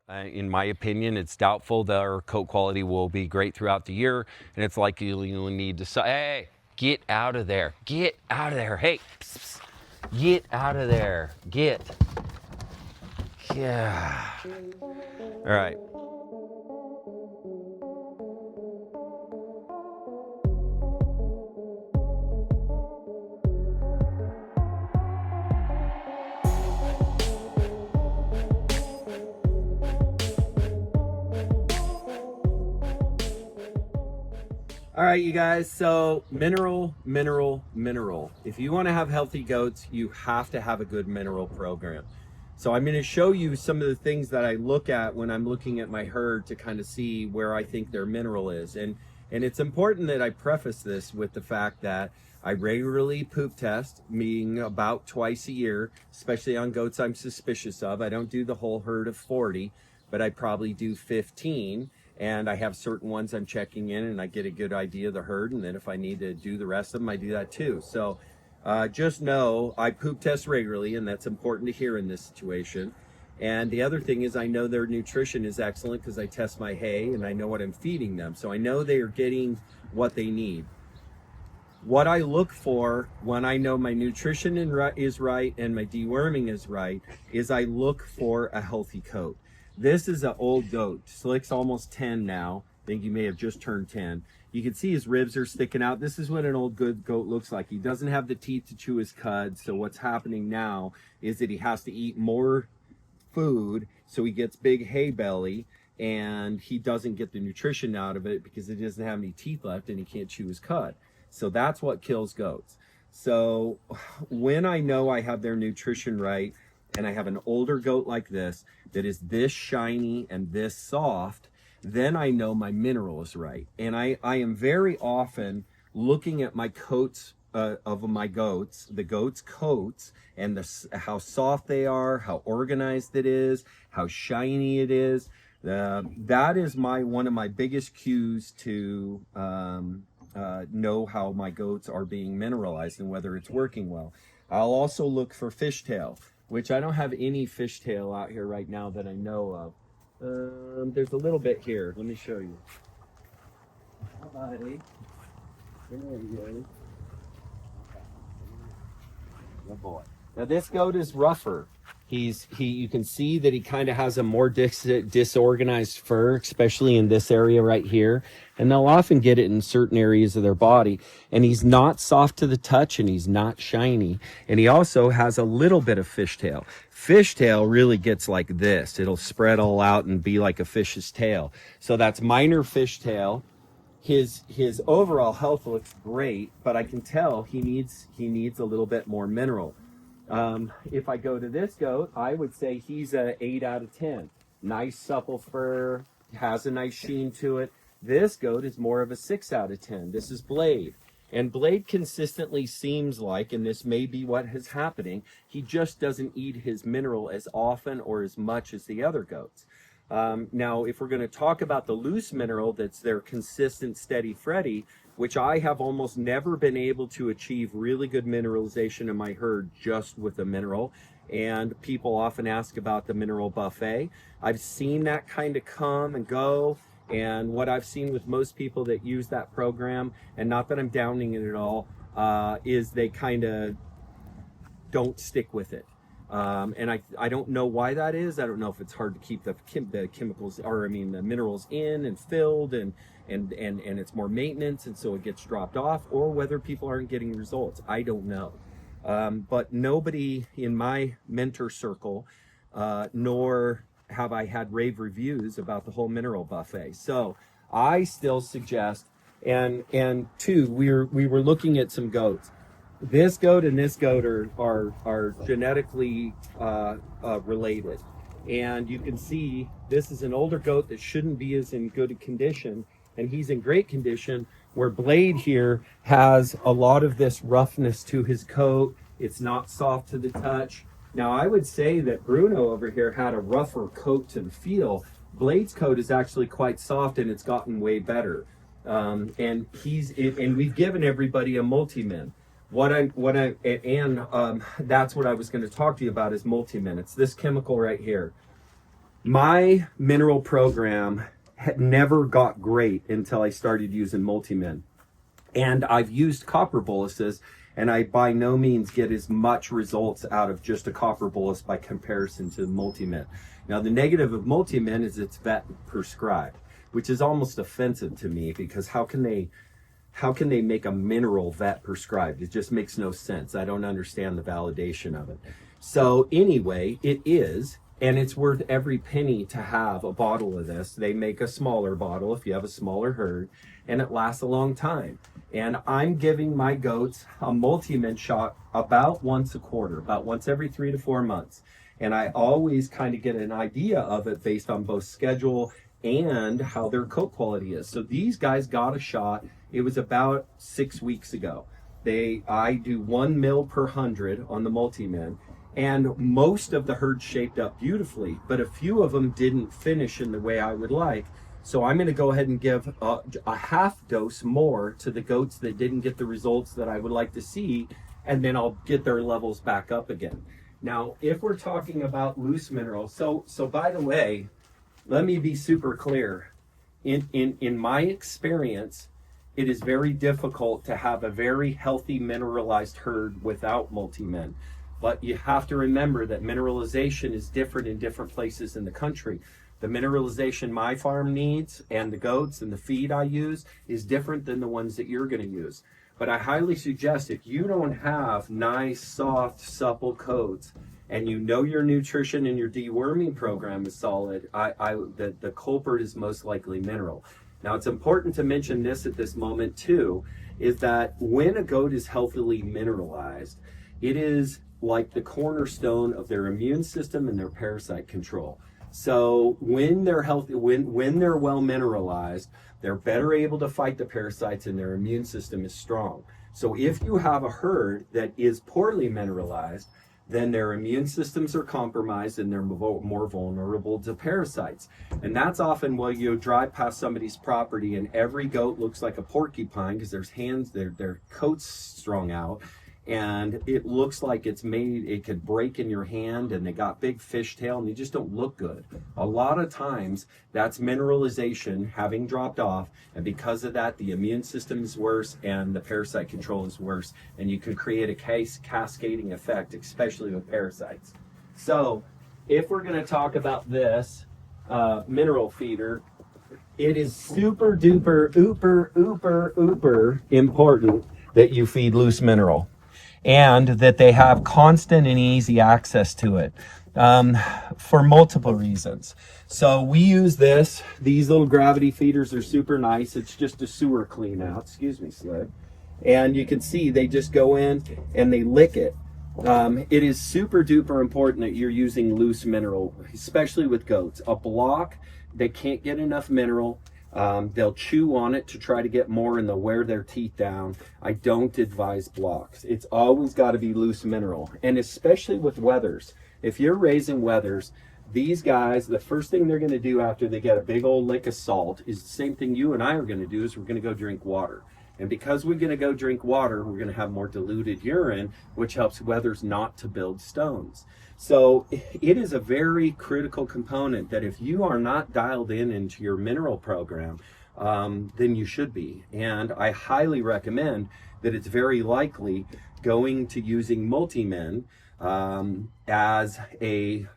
In my opinion, it's doubtful that our coat quality will be great throughout the year, and it's likely you'll need to. Hey, get out of there! Get out of there! Hey, psst, psst. Get out of there! Get. Yeah. All right. All right, you guys, so mineral. If you want to have healthy goats, you have to have a good mineral program. So I'm going to show you some of the things that I look at when I'm looking at my herd to kind of see where I think their mineral is. And it's important that I preface this with the fact that I regularly poop test, meaning about twice a year, especially on goats I'm suspicious of. I don't do the whole herd of 40, but I probably do 15. And I have certain ones I'm checking in, and I get a good idea of the herd, and then if I need to do the rest of them, I do that too. So just know I poop test regularly, and that's important to hear in this situation. And the other thing is I know their nutrition is excellent because I test my hay and I know what I'm feeding them. So I know they are getting what they need. What I look for when I know my nutrition is right and my deworming is right is I look for a healthy coat. This is an old goat. Slick's almost 10 now. I think he may have just turned 10. You can see his ribs are sticking out. This is what an old good goat looks like. He doesn't have the teeth to chew his cud. So what's happening now is that he has to eat more food. So he gets big hay belly and he doesn't get the nutrition out of it because he doesn't have any teeth left and he can't chew his cud. So that's what kills goats. So when I know I have their nutrition right, and I have an older goat like this that is this shiny and this soft, then I know my mineral is right. And I am very often looking at my coats of my goats, the goats' coats, and how soft they are, how organized it is, how shiny it is. That is one of my biggest cues to know how my goats are being mineralized and whether it's working well. I'll also look for fishtail, which I don't have any fishtail out here right now that I know of. There's a little bit here. Let me show you. Hi. There you go. Good boy. Now this goat is rougher. You can see that he kind of has a more disorganized fur, especially in this area right here. And they'll often get it in certain areas of their body. And he's not soft to the touch and he's not shiny. And he also has a little bit of fishtail. Fishtail really gets like this. It'll spread all out and be like a fish's tail. So that's minor fishtail. His overall health looks great, but I can tell he needs a little bit more mineral. If I go to this goat, I would say he's a 8 out of 10. Nice supple fur, has a nice sheen to it. This goat is more of a 6 out of 10. This is Blade. And Blade consistently seems like, and this may be what is happening, he just doesn't eat his mineral as often or as much as the other goats. Now, if we're going to talk about the loose mineral that's their consistent, steady Freddy, which I have almost never been able to achieve really good mineralization in my herd just with a mineral. And people often ask about the mineral buffet. I've seen that kind of come and go. And what I've seen with most people that use that program, and not that I'm downing it at all, is they kind of don't stick with it. And I don't know why that is. I don't know if it's hard to keep the chemicals, or I mean the minerals in and filled, and it's more maintenance, and so it gets dropped off, or whether people aren't getting results. I don't know. But nobody in my mentor circle, nor have I had rave reviews about the whole mineral buffet. So I still suggest, and two, we were looking at some goats. This goat and this goat are genetically related. And you can see this is an older goat that shouldn't be as in good condition, and he's in great condition, where Blade here has a lot of this roughness to his coat. It's not soft to the touch. Now, I would say that Bruno over here had a rougher coat to the feel. Blade's coat is actually quite soft, and it's gotten way better. And we've given everybody a multi-min. That's what I was going to talk to you about is multi-min. It's this chemical right here. My mineral program had never got great until I started using multimin. And I've used copper boluses, and I by no means get as much results out of just a copper bolus by comparison to multimin. Now, the negative of multimin is it's vet prescribed, which is almost offensive to me, because how can they make a mineral vet prescribed? It just makes no sense. I don't understand the validation of it. So anyway, it is, and it's worth every penny to have a bottle of this. They make a smaller bottle if you have a smaller herd, and it lasts a long time. And I'm giving my goats a multi-min shot about once a quarter, about once every 3 to 4 months. And I always kind of get an idea of it based on both schedule and how their coat quality is. So these guys got a shot. It was about 6 weeks ago. I do 1 mil per 100 on the multi-min, and most of the herd shaped up beautifully, but a few of them didn't finish in the way I would like. So I'm going to go ahead and give a half dose more to the goats that didn't get the results that I would like to see, and then I'll get their levels back up again. Now, if we're talking about loose mineral, so by the way, let me be super clear. In my experience, it is very difficult to have a very healthy mineralized herd without multi-min. But you have to remember that mineralization is different in different places in the country. The mineralization my farm needs and the goats and the feed I use is different than the ones that you're going to use. But I highly suggest, if you don't have nice, soft, supple coats, and you know your nutrition and your deworming program is solid, the culprit is most likely mineral. Now, it's important to mention this at this moment too, is that when a goat is healthily mineralized, it is like the cornerstone of their immune system and their parasite control. So when they're healthy, when they're well mineralized, they're better able to fight the parasites, and their immune system is strong. So if you have a herd that is poorly mineralized, then their immune systems are compromised and they're more vulnerable to parasites. And that's often why you drive past somebody's property and every goat looks like a porcupine, because their coat's strung out, and it looks like it could break in your hand, and they got big fishtail and they just don't look good. A lot of times that's mineralization having dropped off, and because of that, the immune system is worse and the parasite control is worse, and you can create a cascading effect, especially with parasites. So if we're going to talk about this mineral feeder, it is super duper ooper important that you feed loose mineral, and that they have constant and easy access to it, for multiple reasons. So we use these little gravity feeders are super nice. It's just a sewer clean out, excuse me, Sled. And you can see they just go in and they lick it. It is super duper important that you're using loose mineral, especially with goats. A block, they can't get enough mineral. They'll chew on it to try to get more, and they'll wear their teeth down. I don't advise blocks. It's always got to be loose mineral, and especially with wethers. If you're raising wethers, these guys, the first thing they're going to do after they get a big old lick of salt is the same thing you and I are going to do, is we're going to go drink water. And because we're going to go drink water, we're going to have more diluted urine, which helps wethers not to build stones. So it is a very critical component that if you are not dialed into your mineral program, then you should be. And I highly recommend that it's very likely going to using multi-min as a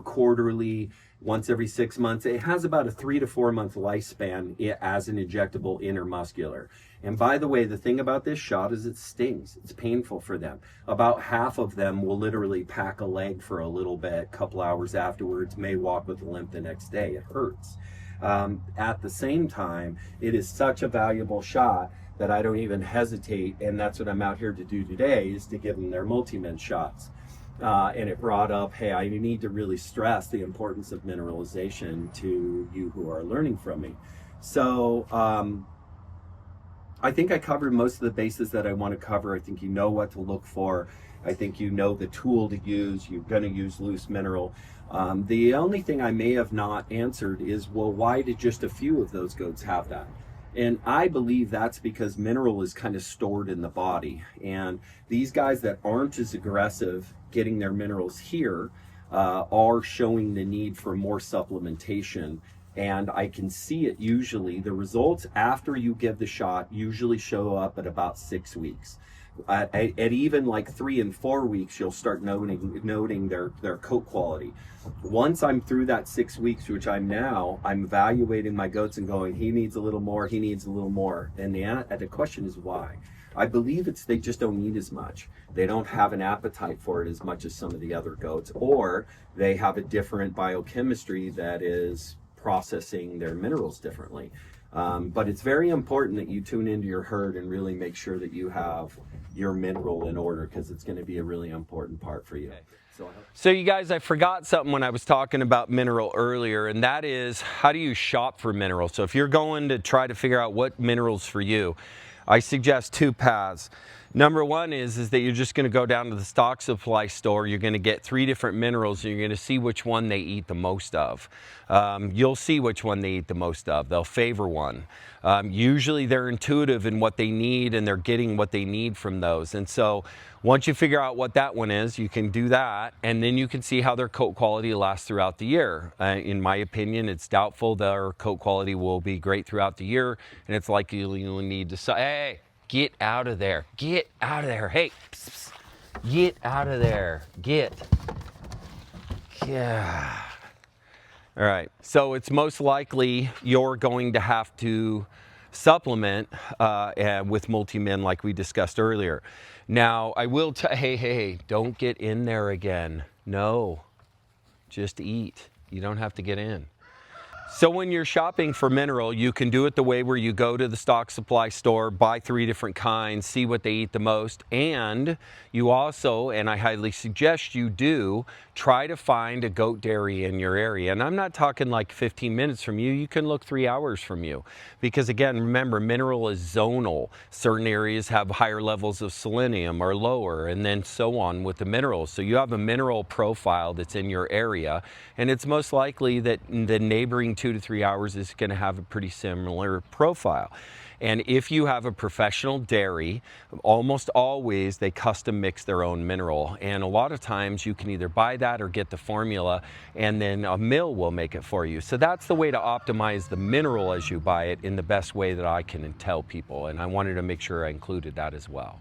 quarterly, once every 6 months. It has about a 3 to 4 month lifespan as an injectable intermuscular. And by the way, the thing about this shot is it stings. It's painful for them. About half of them will literally pack a leg for a little bit, a couple hours afterwards, may walk with a limp the next day. It hurts. At the same time, it is such a valuable shot that I don't even hesitate, and that's what I'm out here to do today, is to give them their multi-min shots. And it brought up, hey, I need to really stress the importance of mineralization to you who are learning from me. So I think I covered most of the bases that I want to cover. I think you know what to look for. I think you know the tool to use. You're going to use loose mineral. The only thing I may have not answered is, well, why did just a few of those goats have that? And I believe that's because mineral is kind of stored in the body. And these guys that aren't as aggressive getting their minerals here, are showing the need for more supplementation. And I can see it usually. The results after you give the shot usually show up at about 6 weeks. At even like 3 and 4 weeks, you'll start noting their coat quality. Once I'm through that 6 weeks, which I'm now, I'm evaluating my goats and going, he needs a little more, he needs a little more. And the question is why? I believe it's they just don't eat as much. They don't have an appetite for it as much as some of the other goats, or they have a different biochemistry that is processing their minerals differently. But it's very important that you tune into your herd and really make sure that you have your mineral in order, because it's going to be a really important part for you. So you guys, I forgot something when I was talking about mineral earlier, and that is, how do you shop for minerals? So if you're going to try to figure out what minerals for you, I suggest 2 paths. Number one is that you're just going to go down to the stock supply store. You're going to get 3 different minerals, and you're going to see which one they eat the most of. You'll see which one they eat the most of. They'll favor one. Usually they're intuitive in what they need, and they're getting what they need from those. And so once you figure out what that one is, you can do that, and then you can see how their coat quality lasts throughout the year. In my opinion, it's doubtful their coat quality will be great throughout the year, and it's likely you'll need to, hey, get out of there. Get out of there. Hey, psst, psst. Get out of there. Get. Yeah. All right. So it's most likely you're going to have to supplement with multi-min like we discussed earlier. Now, I will hey, don't get in there again. No, just eat. You don't have to get in. So when you're shopping for mineral, you can do it the way where you go to the stock supply store, buy 3 different kinds, see what they eat the most, and you also, and I highly suggest you do, try to find a goat dairy in your area. And I'm not talking like 15 minutes from you. You can look 3 hours from you. Because again, remember, mineral is zonal. Certain areas have higher levels of selenium or lower, and then so on with the minerals. So you have a mineral profile that's in your area, and it's most likely that the neighboring 2 to 3 hours is going to have a pretty similar profile. And if you have a professional dairy, almost always they custom mix their own mineral. And a lot of times you can either buy that or get the formula, and then a mill will make it for you. So that's the way to optimize the mineral as you buy it in the best way that I can tell people. And I wanted to make sure I included that as well.